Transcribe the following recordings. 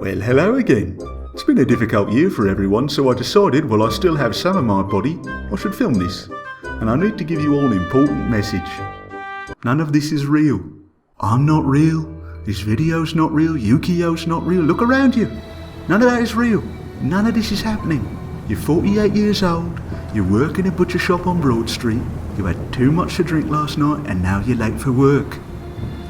Well, hello again. It's been a difficult year for everyone, so I decided while I still have some of my body, I should film this. And I need to give you all an important message. None of this is real. I'm not real. This video's not real. Yugioh's not real. Look around you. None of that is real. None of this is happening. You're 48 years old. You work in a butcher shop on Broad Street. You had too much to drink last night and now you're late for work.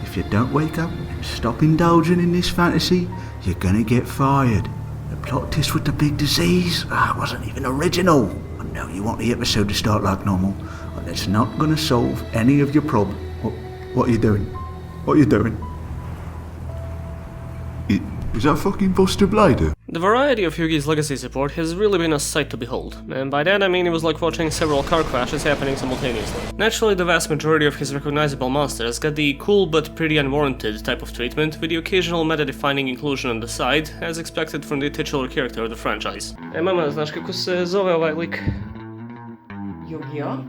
If you don't wake up and stop indulging in this fantasy, you're gonna get fired. The plot twist with the big disease wasn't even original. I know you want the episode to start like normal, but it's not gonna solve any of your problems. What are you doing? What are you doing? Is that fucking Buster Blader? The variety of Yugi's legacy support has really been a sight to behold, and by that I mean it was like watching several car crashes happening simultaneously. Naturally, the vast majority of his recognizable monsters got the cool but pretty unwarranted type of treatment, with the occasional meta-defining inclusion on the side, as expected from the titular character of the franchise. Mama, znaš kako se zove ovaj lik? Yugioh?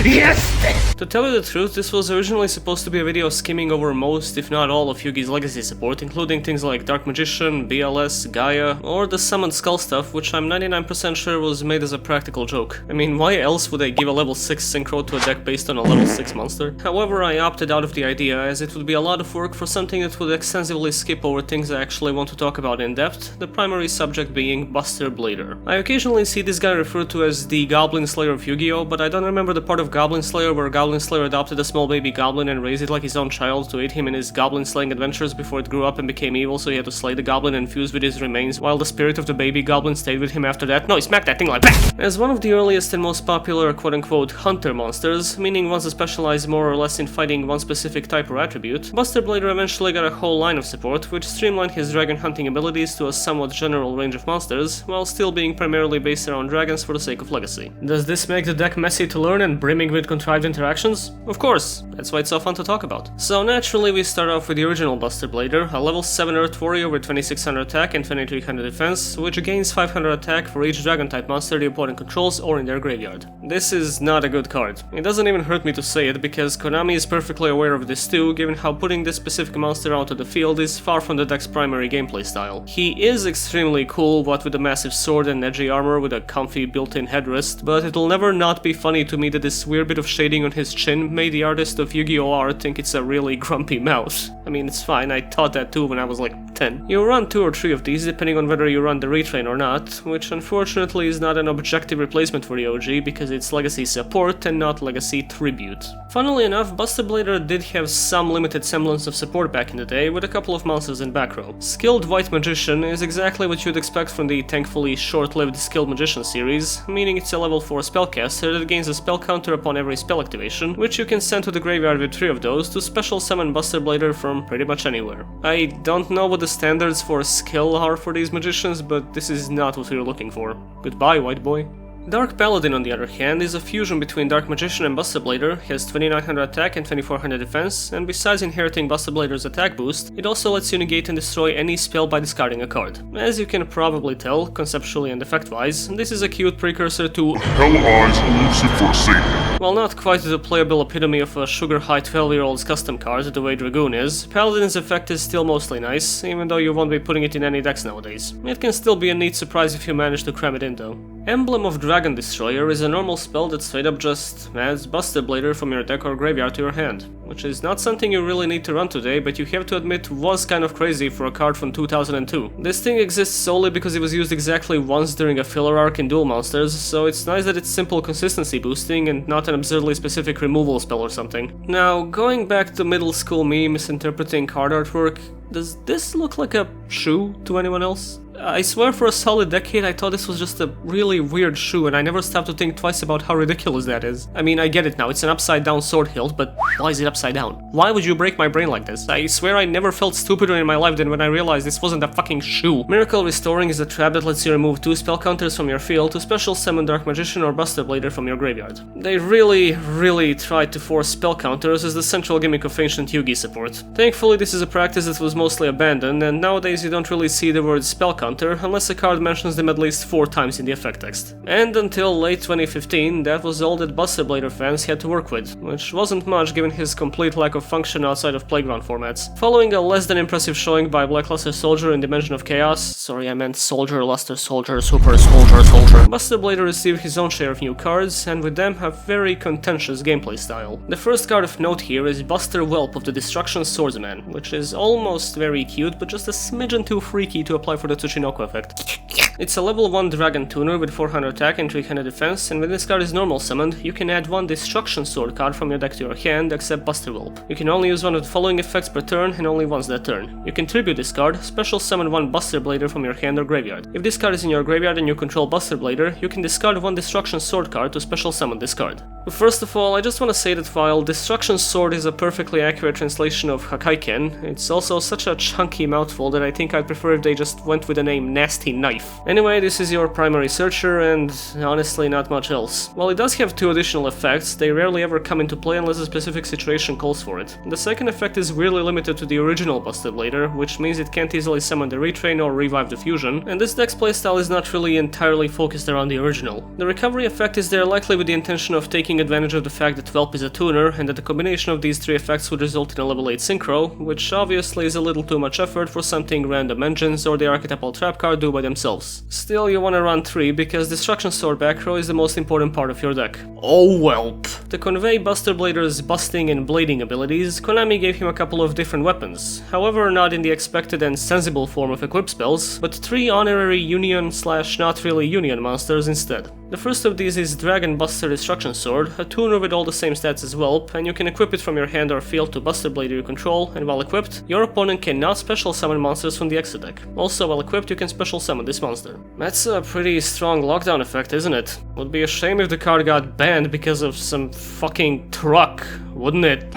Yes! To tell you the truth, this was originally supposed to be a video skimming over most, if not all, of Yugi's legacy support, including things like Dark Magician, BLS, Gaia, or the Summoned Skull stuff, which I'm 99% sure was made as a practical joke. I mean, why else would I give a level 6 Synchro to a deck based on a level 6 monster? However, I opted out of the idea, as it would be a lot of work for something that would extensively skip over things I actually want to talk about in depth, the primary subject being Buster Blader. I occasionally see this guy referred to as the Goblin Slayer of Yu-Gi-Oh, but I don't remember the part of Goblin Slayer where Goblin Slayer adopted a small baby goblin and raised it like his own child to aid him in his goblin slaying adventures before it grew up and became evil, so he had to slay the goblin and fuse with his remains while the spirit of the baby goblin stayed with him after that. No, he smacked that thing like that! As one of the earliest and most popular quote-unquote hunter monsters, meaning ones that specialize more or less in fighting one specific type or attribute, Buster Blader eventually got a whole line of support which streamlined his dragon hunting abilities to a somewhat general range of monsters, while still being primarily based around dragons for the sake of legacy. Does this make the deck messy to learn and brimming with contrived interactions? Of course, that's why it's so fun to talk about. So naturally we start off with the original Buster Blader, a level 7 Earth Warrior with 2600 attack and 2300 defense, which gains 500 attack for each dragon type monster the opponent controls or in their graveyard. This is not a good card. It doesn't even hurt me to say it, because Konami is perfectly aware of this too, given how putting this specific monster out of the field is far from the deck's primary gameplay style. He is extremely cool, what with a massive sword and edgy armor with a comfy built-in headrest, but it'll never not be funny to me that this weird bit of shading on his chin made the artist of Yu-Gi-Oh! Art think it's a really grumpy mouse. I mean, it's fine, I thought that too when I was like 10. You run 2 or 3 of these depending on whether you run the retrain or not, which unfortunately is not an objective replacement for the OG because it's legacy support and not legacy tribute. Funnily enough, Buster Blader did have some limited semblance of support back in the day, with a couple of monsters in back row. Skilled White Magician is exactly what you'd expect from the thankfully short-lived Skilled Magician series, meaning it's a level 4 spellcaster that gains a spell counter upon every spell activation, which you can send to the graveyard with 3 of those to special summon Buster Blader from pretty much anywhere. I don't know what the standards for skill are for these magicians, but this is not what we're looking for. Goodbye, white boy. Dark Paladin, on the other hand, is a fusion between Dark Magician and Buster Blader, has 2900 attack and 2400 defense, and besides inheriting Buster Blader's attack boost, it also lets you negate and destroy any spell by discarding a card. As you can probably tell, conceptually and effect-wise, this is a cute precursor to Hell Eyes Lucifer Satan. While not quite the playable epitome of a sugar-high 12-year-old's custom card the way Dragoon is, Paladin's effect is still mostly nice, even though you won't be putting it in any decks nowadays. It can still be a neat surprise if you manage to cram it in though. Emblem of Dragon Destroyer is a normal spell that straight up just adds Buster Blader from your deck or graveyard to your hand, which is not something you really need to run today, but you have to admit was kind of crazy for a card from 2002. This thing exists solely because it was used exactly once during a filler arc in Duel Monsters, so it's nice that it's simple consistency boosting and not an absurdly specific removal spell or something. Now, going back to middle school me misinterpreting card artwork, does this look like a shoe to anyone else? I swear for a solid decade I thought this was just a really weird shoe, and I never stopped to think twice about how ridiculous that is. I mean, I get it now, it's an upside down sword hilt, but why is it upside down? Why would you break my brain like this? I swear I never felt stupider in my life than when I realized this wasn't a fucking shoe. Miracle Restoring is a trap that lets you remove 2 spell counters from your field to special summon Dark Magician or Buster Blader from your graveyard. They really tried to force spell counters as the central gimmick of ancient Yugi support. Thankfully this is a practice that was mostly abandoned, and nowadays you don't really see the word spell counter unless a card mentions them at least 4 times in the effect text. And until late 2015, that was all that Buster Blader fans had to work with, which wasn't much given his complete lack of function outside of Playground formats. Following a less than impressive showing by Blackluster Soldier in Dimension of Chaos, sorry I meant Soldier, Luster Soldier, Super Soldier, Buster Blader received his own share of new cards, and with them a very contentious gameplay style. The first card of note here is Buster Whelp of the Destruction Swordsman, which is almost very cute, but just a smidgen too freaky to apply for the Tsuchinoko effect. It's a level 1 dragon tuner with 400 attack and 300 defense, and when this card is normal summoned, you can add 1 Destruction Sword card from your deck to your hand, except Buster Whelp. You can only use one of the following effects per turn, and only once that turn. You can tribute this card, special summon 1 Buster Blader from your hand or graveyard. If this card is in your graveyard and you control Buster Blader, you can discard 1 Destruction Sword card to special summon this card. First of all, I just want to say that while Destruction Sword is a perfectly accurate translation of Hakaiken, it's also such a chunky mouthful that I think I'd prefer if they just went with the name Nasty Knife. Anyway, this is your primary searcher, and honestly not much else. While it does have 2 additional effects, they rarely ever come into play unless a specific situation calls for it. The second effect is weirdly limited to the original Buster Blader, which means it can't easily summon the retrain or revive the fusion, and this deck's playstyle is not really entirely focused around the original. The recovery effect is there likely with the intention of taking advantage of the fact that Whelp is a tuner, and that the combination of these 3 effects would result in a level 8 Synchro, which obviously is a little too much effort for something random engines or the archetypal trap card do by themselves. Still, you wanna run 3 because Destruction Sword back row is the most important part of your deck. Oh Whelp! To convey Buster Blader's busting and blading abilities, Konami gave him a couple of different weapons, however not in the expected and sensible form of equip spells, but 3 honorary Union / not really Union monsters instead. The first of these is Dragon Buster Destruction Sword, a tuner with all the same stats as Whelp, and you can equip it from your hand or field to Buster Blader you control, and while equipped, your opponent cannot special summon monsters from the extra deck. Also, while equipped, you can special summon this monster. That's a pretty strong lockdown effect, isn't it? Would be a shame if the card got banned because of some fucking truck, wouldn't it?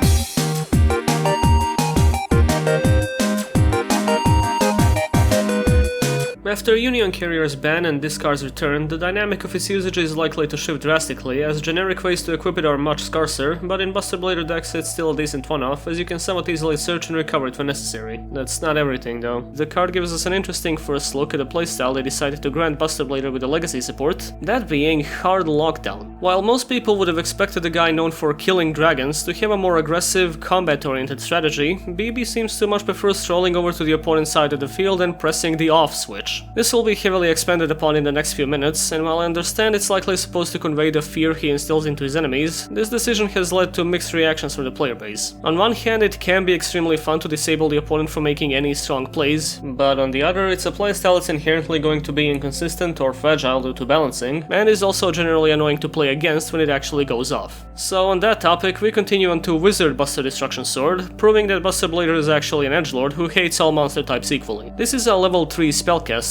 After Union Carrier's ban and discard's return, the dynamic of its usage is likely to shift drastically, as generic ways to equip it are much scarcer, but in Buster Blader decks it's still a decent one-off, as you can somewhat easily search and recover it when necessary. That's not everything though. The card gives us an interesting first look at a playstyle they decided to grant Buster Blader with a legacy support, that being Hard Lockdown. While most people would have expected a guy known for killing dragons to have a more aggressive, combat-oriented strategy, BB seems to much prefer strolling over to the opponent's side of the field and pressing the off switch. This will be heavily expanded upon in the next few minutes, and while I understand it's likely supposed to convey the fear he instills into his enemies, this decision has led to mixed reactions from the player base. On one hand, it can be extremely fun to disable the opponent from making any strong plays, but on the other, it's a playstyle that's inherently going to be inconsistent or fragile due to balancing, and is also generally annoying to play against when it actually goes off. So on that topic, we continue on to Wizard Buster Destruction Sword, proving that Buster Blader is actually an edgelord who hates all monster types equally. This is a level 3 spellcaster,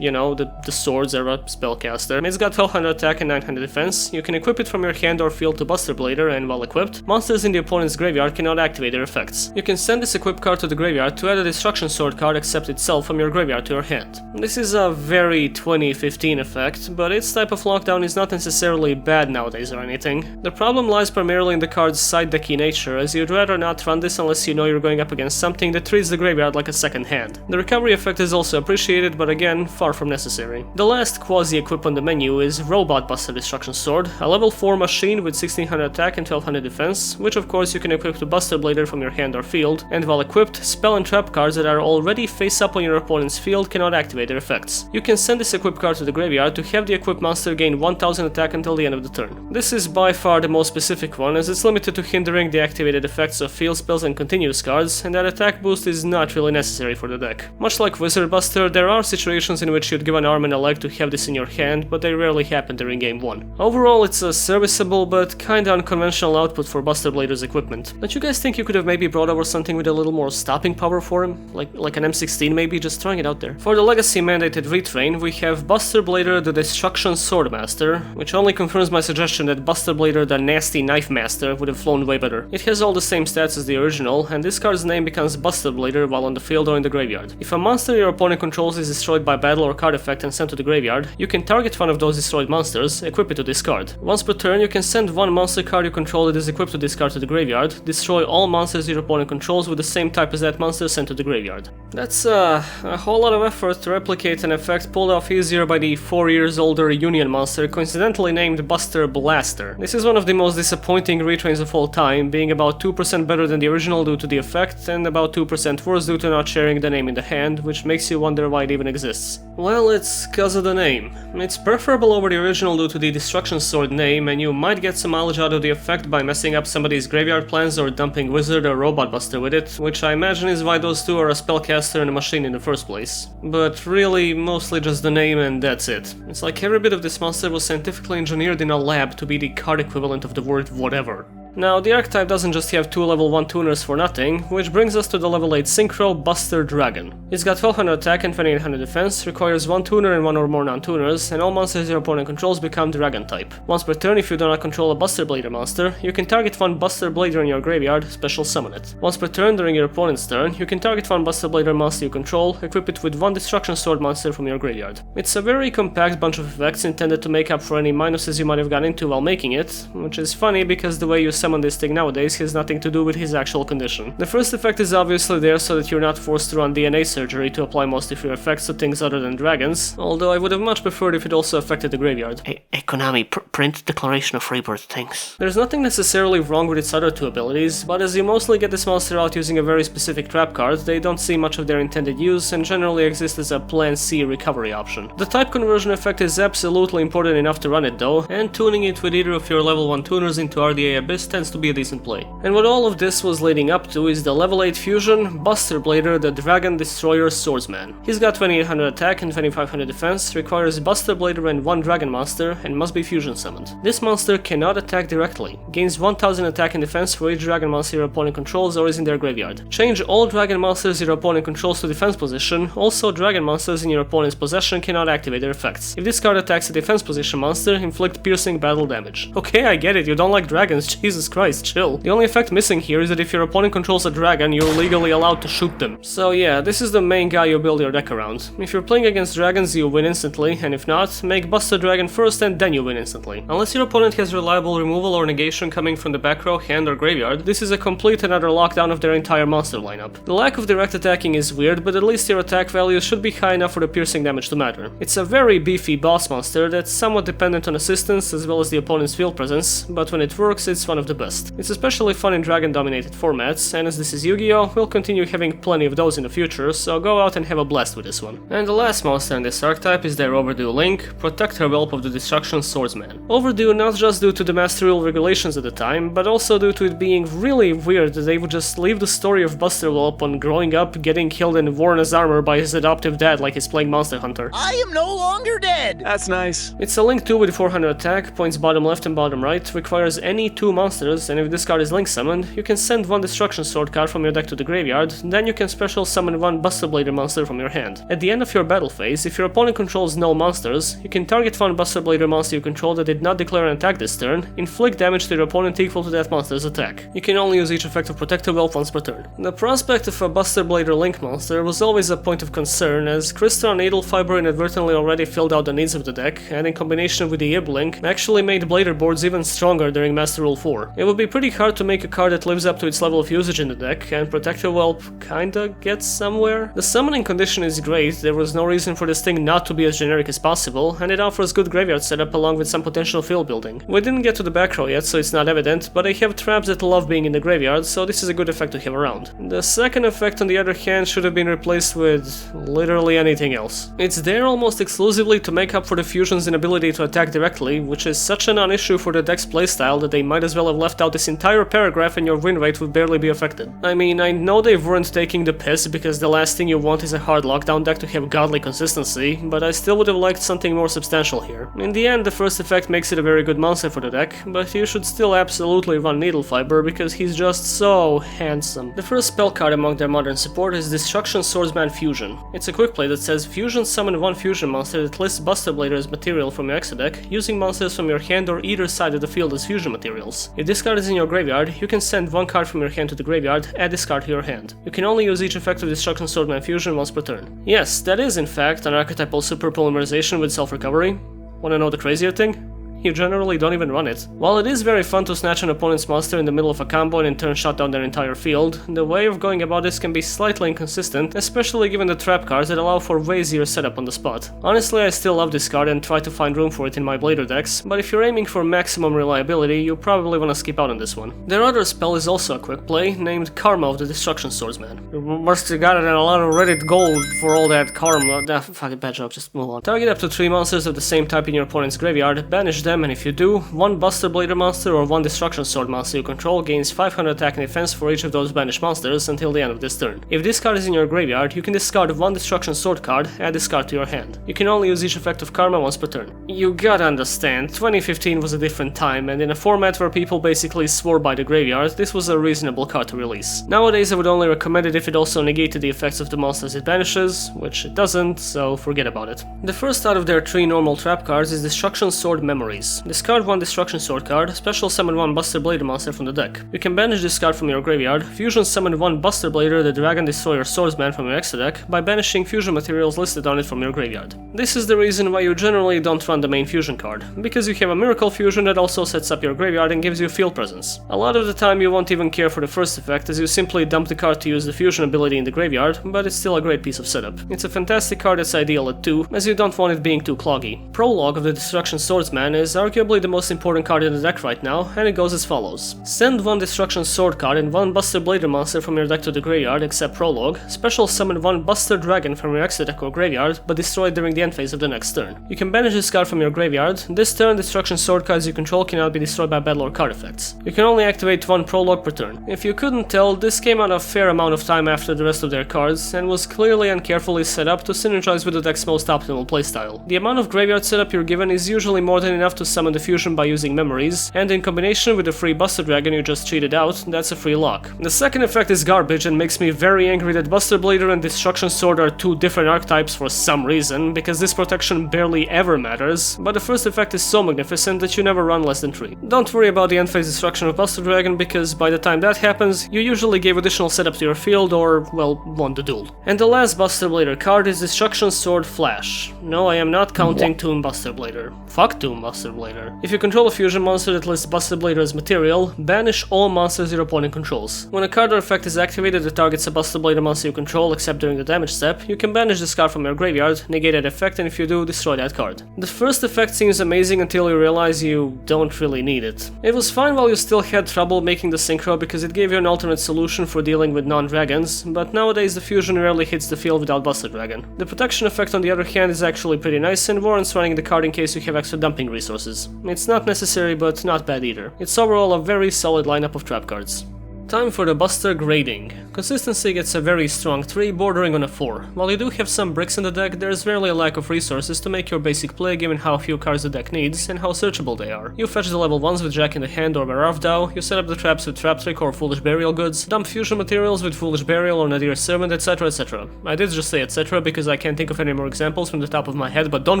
you know, the Swords era spellcaster. It's got 1200 attack and 900 defense. You can equip it from your hand or field to Buster Blader, and while equipped, monsters in the opponent's graveyard cannot activate their effects. You can send this equipped card to the graveyard to add a Destruction Sword card except itself from your graveyard to your hand. This is a very 2015 effect, but its type of lockdown is not necessarily bad nowadays or anything. The problem lies primarily in the card's side decky nature, as you'd rather not run this unless you know you're going up against something that treats the graveyard like a second hand. The recovery effect is also appreciated, but again, far from necessary. The last quasi-equip on the menu is Robot Buster Destruction Sword, a level 4 machine with 1600 attack and 1200 defense, which of course you can equip to Buster Blader from your hand or field, and while equipped, spell and trap cards that are already face up on your opponent's field cannot activate their effects. You can send this equipped card to the graveyard to have the equipped monster gain 1000 attack until the end of the turn. This is by far the most specific one, as it's limited to hindering the activated effects of field spells and continuous cards, and that attack boost is not really necessary for the deck. Much like Wizard Buster, there are situations in which you'd give an arm and a leg to have this in your hand, but they rarely happen during game 1. Overall, it's a serviceable but kinda unconventional output for Buster Blader's equipment. Don't you guys think you could have maybe brought over something with a little more stopping power for him? Like an M16 maybe, just throwing it out there. For the legacy mandated retrain, we have Buster Blader the Destruction Swordmaster, which only confirms my suggestion that Buster Blader the Nasty Knife Master would have flown way better. It has all the same stats as the original, and this card's name becomes Buster Blader while on the field or in the graveyard. If a monster your opponent controls is destroyed by battle battle or card effect and sent to the graveyard, you can target one of those destroyed monsters, equip it to discard. Once per turn, you can send one monster card you control that is equipped to discard to the graveyard, destroy all monsters your opponent controls with the same type as that monster sent to the graveyard. That's a whole lot of effort to replicate an effect pulled off easier by the 4 years older Union monster coincidentally named Buster Blaster. This is one of the most disappointing retrains of all time, being about 2% better than the original due to the effect, and about 2% worse due to not sharing the name in the hand, which makes you wonder why it even exists. Well, it's cause of the name. It's preferable over the original due to the Destruction Sword name, and you might get some mileage out of the effect by messing up somebody's graveyard plans or dumping Wizard or Robot Buster with it, which I imagine is why those two are a spellcaster and a machine in the first place. But really, mostly just the name and that's it. It's like every bit of this monster was scientifically engineered in a lab to be the card equivalent of the word whatever. Now, the Archetype doesn't just have 2 level 1 tuners for nothing, which brings us to the level 8 Synchro Buster Dragon. It's got 1200 attack and 2800 defense, requires 1 tuner and 1 or more non-tuners, and all monsters your opponent controls become Dragon type. Once per turn, if you do not control a Buster Blader monster, you can target one Buster Blader in your graveyard, special summon it. Once per turn during your opponent's turn, you can target one Buster Blader monster you control, equip it with 1 Destruction Sword monster from your graveyard. It's a very compact bunch of effects intended to make up for any minuses you might have gotten into while making it, which is funny because the way you summon this thing nowadays has nothing to do with his actual condition. The first effect is obviously there so that you're not forced to run DNA surgery to apply most of your effects to things other than dragons, although I would have much preferred if it also affected the graveyard. Hey Konami, print Declaration of Rebirth, thanks. There's nothing necessarily wrong with its other 2 abilities, but as you mostly get this monster out using a very specific trap card, they don't see much of their intended use and generally exist as a Plan C recovery option. The type conversion effect is absolutely important enough to run it though, and tuning it with either of your level 1 tuners into RDA Abyss tends to be a decent play. And what all of this was leading up to is the level 8 fusion, Buster Blader the Dragon Destroyer Swordsman. He's got 2800 attack and 2500 defense, requires Buster Blader and 1 Dragon monster, and must be fusion summoned. This monster cannot attack directly, gains 1000 attack and defense for each Dragon monster your opponent controls or is in their graveyard. Change all Dragon monsters your opponent controls to defense position, also Dragon monsters in your opponent's possession cannot activate their effects. If this card attacks a defense position monster, inflict piercing battle damage. Okay, I get it, you don't like dragons, Jesus Christ, chill. The only effect missing here is that if your opponent controls a dragon, you're legally allowed to shoot them. So yeah, this is the main guy you build your deck around. If you're playing against dragons, you win instantly, and if not, make Buster Dragon first and then you win instantly. Unless your opponent has reliable removal or negation coming from the back row, hand or graveyard, this is a complete and utter lockdown of their entire monster lineup. The lack of direct attacking is weird, but at least your attack values should be high enough for the piercing damage to matter. It's a very beefy boss monster that's somewhat dependent on assistance as well as the opponent's field presence, but when it works, it's one of the best. It's especially fun in dragon-dominated formats, and as this is Yu-Gi-Oh, we'll continue having plenty of those in the future, so go out and have a blast with this one. And the last monster in this archetype is their Overdue Link, Protector Whelp of the Destruction Swordsman. Overdue not just due to the master rule regulations at the time, but also due to it being really weird that they would just leave the story of Buster Whelp on growing up, getting killed and worn as armor by his adoptive dad like he's playing Monster Hunter. I am no longer dead! That's nice. It's a Link 2 with 400 attack, points bottom left and bottom right, requires any 2 monsters, and if this card is Link summoned, you can send 1 Destruction Sword card from your deck to the graveyard, then you can special summon 1 Buster Blader monster from your hand. At the end of your battle phase, if your opponent controls no monsters, you can target 1 Buster Blader monster you control that did not declare an attack this turn, inflict damage to your opponent equal to that monster's attack. You can only use each effect of Protector Whelp once per turn. The prospect of a Buster Blader Link monster was always a point of concern, as Crystal Needle Fiber inadvertently already filled out the needs of the deck, and in combination with the Link, actually made Blader boards even stronger during Master Rule 4. It would be pretty hard to make a card that lives up to its level of usage in the deck, and Protector Whelp kinda gets somewhere. The summoning condition is great, there was no reason for this thing not to be as generic as possible, and it offers good graveyard setup along with some potential field building. We didn't get to the back row yet, so it's not evident, but I have traps that love being in the graveyard, so this is a good effect to have around. The second effect, on the other hand, should have been replaced with literally anything else. It's there almost exclusively to make up for the fusion's inability to attack directly, which is such a non-issue for the deck's playstyle that they might as well have left out this entire paragraph and your win rate would barely be affected. I mean, I know they weren't taking the piss because the last thing you want is a hard lockdown deck to have godly consistency, but I still would have liked something more substantial here. In the end, the first effect makes it a very good monster for the deck, but you should still absolutely run Needle Fiber because he's just so handsome. The first spell card among their modern support is Destruction Swordsman Fusion. It's a quick play that says fusion summon 1 fusion monster that lists Buster Blader as material from your extra deck, using monsters from your hand or either side of the field as fusion materials. If this card is in your graveyard, you can send one card from your hand to the graveyard, add this card to your hand. You can only use each effect of Destruction Swordsman fusion once per turn. Yes, that is in fact an archetypal super polymerization with self-recovery. Wanna know the crazier thing? You generally don't even run it. While it is very fun to snatch an opponent's monster in the middle of a combo and in turn shut down their entire field, the way of going about this can be slightly inconsistent, especially given the trap cards that allow for way easier setup on the spot. Honestly, I still love this card and try to find room for it in my Blader decks, but if you're aiming for maximum reliability, you probably wanna skip out on this one. Their other spell is also a quick play, named Karma of the Destruction Swordsman. You must have gotten a lot of Reddit gold for all that karma. Fucking bad joke, just move on. Target up to 3 monsters of the same type in your opponent's graveyard, banish them, and if you do, one Buster Blader monster or one Destruction Sword monster you control gains 500 attack and defense for each of those banished monsters until the end of this turn. If this card is in your graveyard, you can discard one Destruction Sword card, add this card to your hand. You can only use each effect of Karma once per turn. You gotta understand, 2015 was a different time, and in a format where people basically swore by the graveyard, this was a reasonable card to release. Nowadays I would only recommend it if it also negated the effects of the monsters it banishes, which it doesn't, so forget about it. The first out of their 3 normal trap cards is Destruction Sword Memories. Discard one Destruction Sword card, special summon one Buster Blader monster from the deck. You can banish this card from your graveyard, fusion summon one Buster Blader the Dragon Destroyer Swordsman from your extra deck by banishing fusion materials listed on it from your graveyard. This is the reason why you generally don't run the main fusion card, because you have a Miracle Fusion that also sets up your graveyard and gives you field presence. A lot of the time you won't even care for the first effect as you simply dump the card to use the fusion ability in the graveyard, but it's still a great piece of setup. It's a fantastic card that's ideal at 2, as you don't want it being too cloggy. Prologue of the Destruction Swordsman is arguably the most important card in the deck right now, and it goes as follows. Send one Destruction Sword card and one Buster Blader monster from your deck to the graveyard except Prologue, special summon one Buster Dragon from your extra deck or graveyard, but destroy it during the end phase of the next turn. You can banish this card from your graveyard. This turn, Destruction Sword cards you control cannot be destroyed by battle or card effects. You can only activate one Prologue per turn. If you couldn't tell, this came out a fair amount of time after the rest of their cards, and was clearly and carefully set up to synergize with the deck's most optimal playstyle. The amount of graveyard setup you're given is usually more than enough to summon the fusion by using memories, and in combination with the free Buster Dragon you just cheated out, that's a free lock. The second effect is garbage and makes me very angry that Buster Blader and Destruction Sword are 2 different archetypes for some reason, because this protection barely ever matters, but the first effect is so magnificent that you never run less than 3. Don't worry about the end phase destruction of Buster Dragon, because by the time that happens, you usually gave additional setup to your field or, well, won the duel. And the last Buster Blader card is Destruction Sword Flash. No, I am not counting Tomb Buster Blader. Fuck Tomb Buster Blader. If you control a fusion monster that lists Buster Blader as material, banish all monsters your opponent controls. When a card or effect is activated that targets a Buster Blader monster you control except during the damage step, you can banish this card from your graveyard, negate that effect, and if you do, destroy that card. The first effect seems amazing until you realize you don't really need it. It was fine while you still had trouble making the Synchro because it gave you an alternate solution for dealing with non-dragons, but nowadays the fusion rarely hits the field without Buster Dragon. The protection effect on the other hand is actually pretty nice and warrants running the card in case you have extra dumping resources. It's not necessary but not bad either. It's overall a very solid lineup of trap cards. Time for the Buster grading. Consistency gets a very strong 3, bordering on a 4. While you do have some bricks in the deck, there's rarely a lack of resources to make your basic play given how few cards the deck needs and how searchable they are. You fetch the level 1s with Jack in the hand or Overdue, you set up the traps with Trap Trick or Foolish Burial Goods, dump fusion materials with Foolish Burial or Nadir's Servant, etc, etc. I did just say etc because I can't think of any more examples from the top of my head, but don't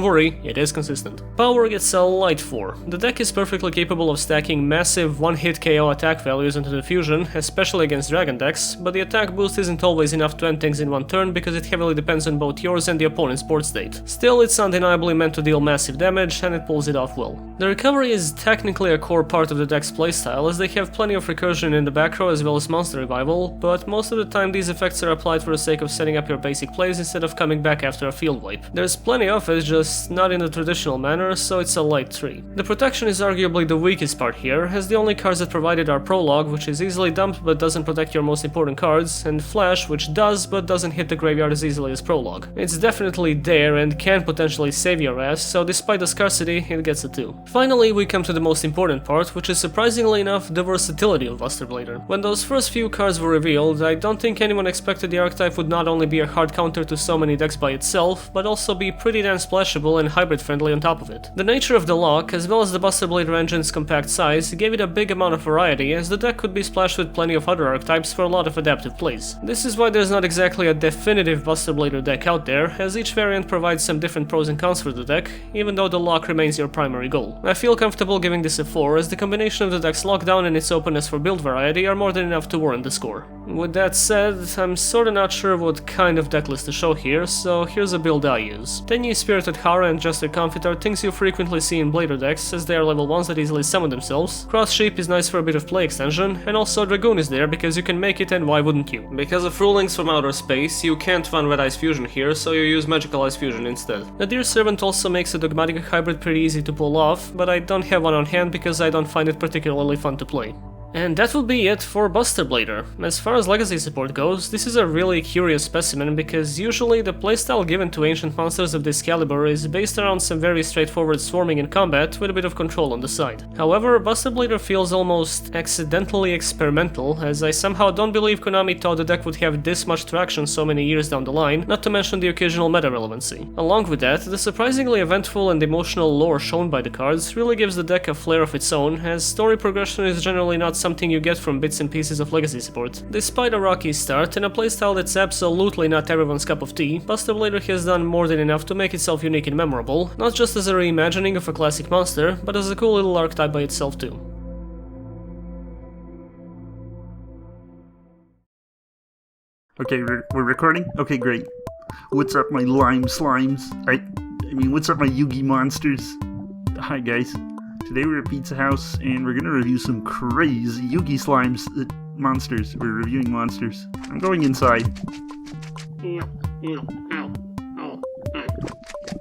worry, it is consistent. Power gets a light 4. The deck is perfectly capable of stacking massive one-hit KO attack values into the fusion, especially against dragon decks, but the attack boost isn't always enough to end things in one turn because it heavily depends on both yours and the opponent's board state. Still, it's undeniably meant to deal massive damage and it pulls it off well. The recovery is technically a core part of the deck's playstyle as they have plenty of recursion in the back row as well as monster revival, but most of the time these effects are applied for the sake of setting up your basic plays instead of coming back after a field wipe. There's plenty of it, just not in the traditional manner, so it's a light 3. The protection is arguably the weakest part here, as the only cards that provided are Prologue, which is easily dumped but doesn't protect your most important cards, and Flash, which does but doesn't hit the graveyard as easily as Prologue. It's definitely there and can potentially save your ass, so despite the scarcity, it gets a 2. Finally, we come to the most important part, which is surprisingly enough the versatility of Buster Blader. When those first few cards were revealed, I don't think anyone expected the archetype would not only be a hard counter to so many decks by itself, but also be pretty damn splashable and hybrid friendly on top of it. The nature of the lock, as well as the Buster Blader engine's compact size, gave it a big amount of variety, as the deck could be splashed with plenty of other archetypes for a lot of adaptive plays. This is why there's not exactly a definitive Buster Blader deck out there, as each variant provides some different pros and cons for the deck, even though the lock remains your primary goal. I feel comfortable giving this a 4, as the combination of the deck's lockdown and its openness for build variety are more than enough to warrant the score. With that said, I'm sorta not sure what kind of decklist to show here, so here's a build I use. Tenyi, Spirited Hara and Jester Comfit are things you frequently see in Blader decks, as they are level 1s that easily summon themselves. Cross Sheep is nice for a bit of play extension, and also Dragoon is there because you can make it, and why wouldn't you? Because of rulings from outer space, you can't run Red Ice Fusion here, so you use Magical Ice Fusion instead. The Deer Servant also makes a Dogmatic hybrid pretty easy to pull off, but I don't have one on hand because I don't find it particularly fun to play. And that would be it for Buster Blader. As far as legacy support goes, this is a really curious specimen because usually the playstyle given to ancient monsters of this caliber is based around some very straightforward swarming in combat with a bit of control on the side. However, Buster Blader feels almost accidentally experimental, as I somehow don't believe Konami thought the deck would have this much traction so many years down the line, not to mention the occasional meta relevancy. Along with that, the surprisingly eventful and emotional lore shown by the cards really gives the deck a flair of its own, as story progression is generally not something you get from bits and pieces of legacy support. Despite a rocky start and a playstyle that's absolutely not everyone's cup of tea, Buster Blader has done more than enough to make itself unique and memorable, not just as a reimagining of a classic monster, but as a cool little archetype by itself too. Okay, we're recording? Okay, great. What's up, my lime slimes? I mean, what's up, my Yugi monsters? Hi, guys. Today we're at Pizza House, and we're gonna review some crazy Yugi slimes monsters. We're reviewing monsters. I'm going inside.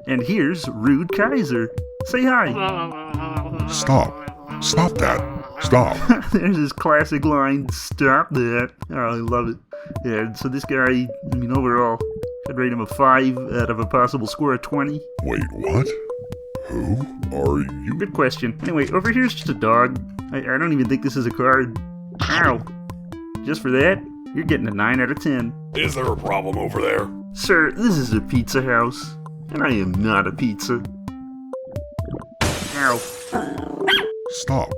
And here's Rude Kaiser. Say hi! Stop. Stop that. Stop. There's his classic line, stop that. Oh, I love it. Yeah, so this guy, I mean, overall, I'd rate him a 5 out of a possible score of 20. Wait, what? Who are you? Good question. Anyway, over here's just a dog. I don't even think this is a card. Ow. Just for that, you're getting a 9 out of 10. Is there a problem over there? Sir, this is a pizza house, and I am not a pizza. Ow. Stop.